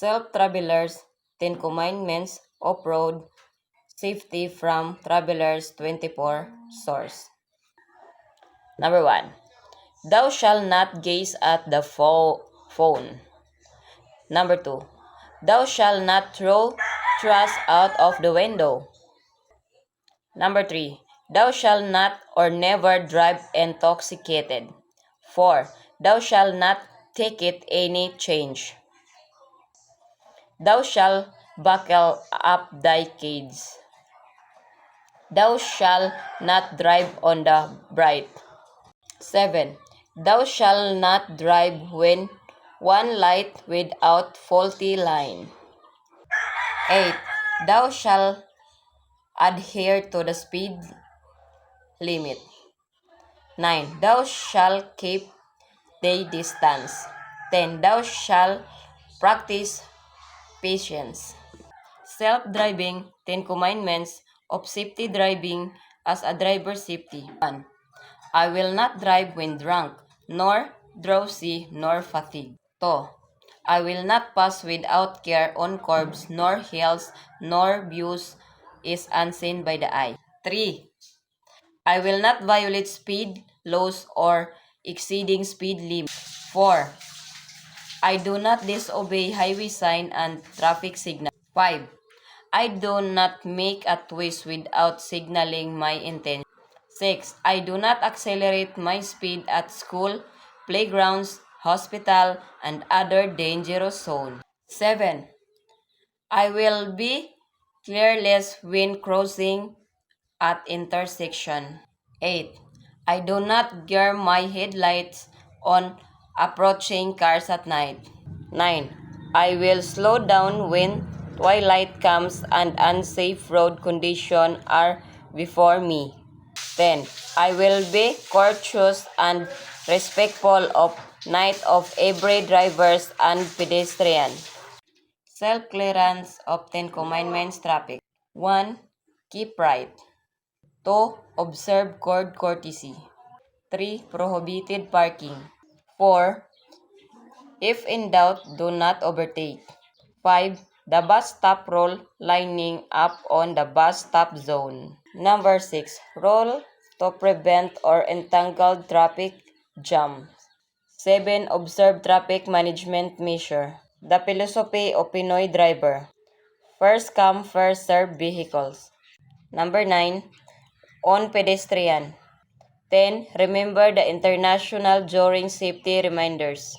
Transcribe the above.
Self-travelers, 10 commandments, off-road, safety from travelers 24 source. Number 1. Thou shalt not gaze at the phone. Number 2. Thou shalt not throw trash out of the window. Number 3. Thou shalt not or never drive intoxicated. 4. Thou shalt not take it any change. Thou shalt buckle up thy cage. Thou shalt not drive on the bright. 7. Thou shalt not drive when one light without faulty line. 8. Thou shalt adhere to the speed limit. 9. Thou shalt keep thy distance. 10. Thou shalt practice patience. Self-driving, 10 commandments of safety driving as a driver's safety. 1. I will not drive when drunk, nor drowsy, nor fatigued. 2. I will not pass without care on curbs, nor hills, nor views is unseen by the eye. 3. I will not violate speed laws or exceeding speed limit. 4. I do not disobey highway sign and traffic signal. 5. I do not make a twist without signaling my intention. 6. I do not accelerate my speed at school, playgrounds, hospital, and other dangerous zones. 7. I will be careless when crossing at intersection. 8. I do not gear my headlights on approaching cars at night. 9. I will slow down when twilight comes and unsafe road conditions are before me. 10. I will be courteous and respectful of night of every drivers and pedestrian. Self-clearance of 10 commandments traffic. 1. Keep right. 2. Observe courtesy. 3. Prohibited parking. 4. If in doubt, do not overtake. 5. The bus stop rule lining up on the bus stop zone. Number 6. Rule to prevent or entangle traffic jams. 7. Observe traffic management measure. The philosophy of Pinoy driver. First come, first serve vehicles. Number 9. On pedestrian. 10. Remember the international during safety reminders.